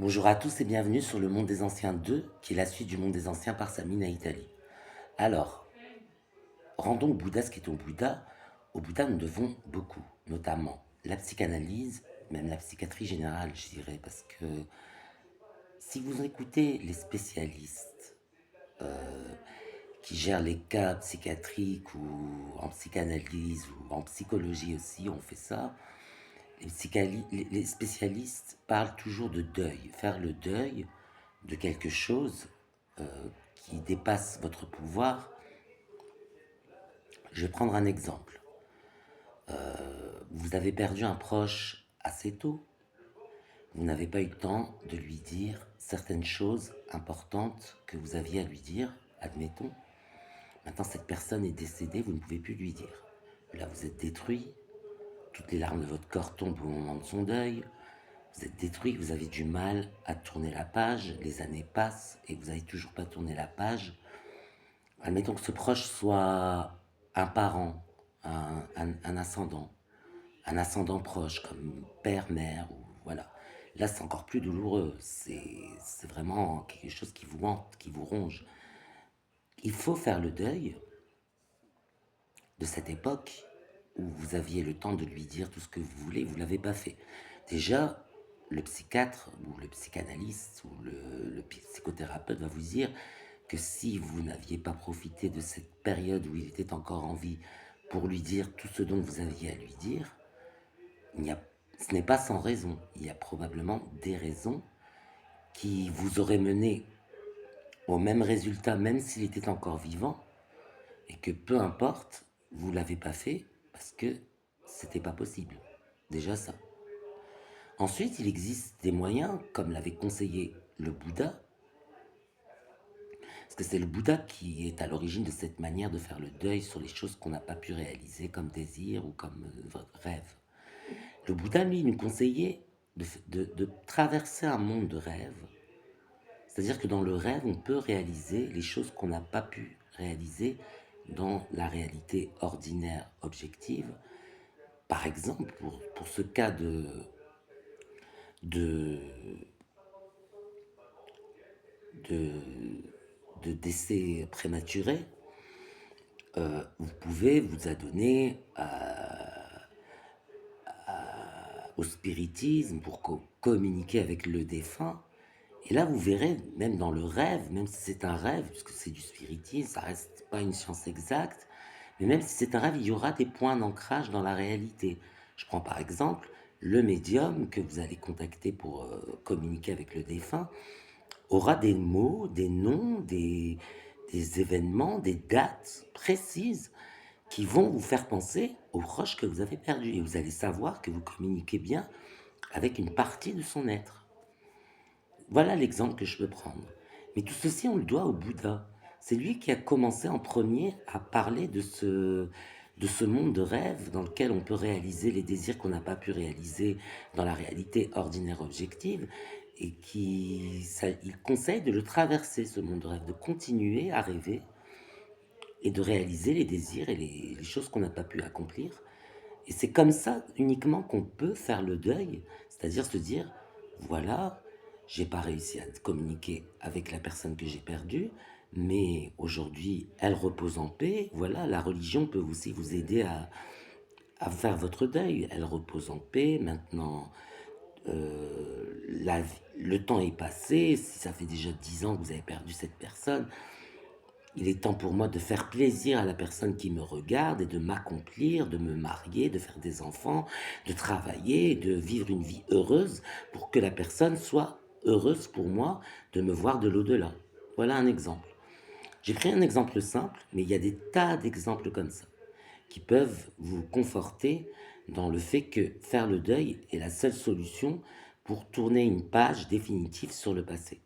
Bonjour à tous et bienvenue sur Le Monde des Anciens 2, qui est la suite du Monde des Anciens par Samina Italie. Alors, rendons au Bouddha ce qui est au Bouddha. Au Bouddha, nous devons beaucoup, notamment la psychanalyse, même la psychiatrie générale, je dirais, parce que si vous écoutez les spécialistes qui gèrent les cas psychiatriques ou en psychanalyse ou en psychologie aussi, on fait ça, les spécialistes parlent toujours de deuil, faire le deuil de quelque chose qui dépasse votre pouvoir. Je vais prendre un exemple. Vous avez perdu un proche assez tôt. Vous n'avez pas eu le temps de lui dire certaines choses importantes que vous aviez à lui dire, admettons. Maintenant, cette personne est décédée, vous ne pouvez plus lui dire. Là, vous êtes détruit. Toutes les larmes de votre corps tombent au moment de son deuil. Vous êtes détruit, vous avez du mal à tourner la page. Les années passent et vous n'avez toujours pas tourné la page. Admettons que ce proche soit un parent, un ascendant proche, comme père, mère, ou voilà. Là, c'est encore plus douloureux. C'est vraiment quelque chose qui vous hante, qui vous ronge. Il faut faire le deuil de cette époque où vous aviez le temps de lui dire tout ce que vous voulez, vous ne l'avez pas fait. Déjà, le psychiatre ou le psychanalyste ou le psychothérapeute va vous dire que si vous n'aviez pas profité de cette période où il était encore en vie pour lui dire tout ce dont vous aviez à lui dire, ce n'est pas sans raison. Il y a probablement des raisons qui vous auraient mené au même résultat, même s'il était encore vivant, et que peu importe, vous l'avez pas fait parce que c'était pas possible. Déjà ça. Ensuite, il existe des moyens, comme l'avait conseillé le Bouddha, parce que c'est le Bouddha qui est à l'origine de cette manière de faire le deuil sur les choses qu'on n'a pas pu réaliser comme désir ou comme rêve. Le Bouddha, lui, nous conseillait de traverser un monde de rêve. C'est-à-dire que dans le rêve, on peut réaliser les choses qu'on n'a pas pu réaliser dans la réalité ordinaire, objective. Par exemple, pour ce cas de, de, de décès prématuré, vous pouvez vous adonner au spiritisme pour communiquer avec le défunt. Et là, vous verrez, même dans le rêve, même si c'est un rêve, puisque c'est du spiritisme, ça reste pas une science exacte, mais même si c'est un rêve, il y aura des points d'ancrage dans la réalité. Je prends par exemple le médium que vous allez contacter pour communiquer avec le défunt, aura des mots, des noms, des événements, des dates précises qui vont vous faire penser aux proches que vous avez perdus. Et vous allez savoir que vous communiquez bien avec une partie de son être. Voilà l'exemple que je peux prendre. Mais tout ceci, on le doit au Bouddha. C'est lui qui a commencé en premier à parler de ce monde de rêve dans lequel on peut réaliser les désirs qu'on n'a pas pu réaliser dans la réalité ordinaire objective et il conseille de le traverser, ce monde de rêve, de continuer à rêver et de réaliser les désirs et les choses qu'on n'a pas pu accomplir. Et c'est comme ça uniquement qu'on peut faire le deuil, c'est-à-dire se dire, voilà, j'ai pas réussi à communiquer avec la personne que j'ai perdue, mais aujourd'hui, elle repose en paix. Voilà, la religion peut aussi vous aider à faire votre deuil. Elle repose en paix. Maintenant, le temps est passé. Si ça fait déjà 10 ans que vous avez perdu cette personne, il est temps pour moi de faire plaisir à la personne qui me regarde et de m'accomplir, de me marier, de faire des enfants, de travailler, de vivre une vie heureuse pour que la personne soit heureuse pour moi de me voir de l'au-delà. Voilà un exemple. J'ai pris un exemple simple, mais il y a des tas d'exemples comme ça qui peuvent vous conforter dans le fait que faire le deuil est la seule solution pour tourner une page définitive sur le passé.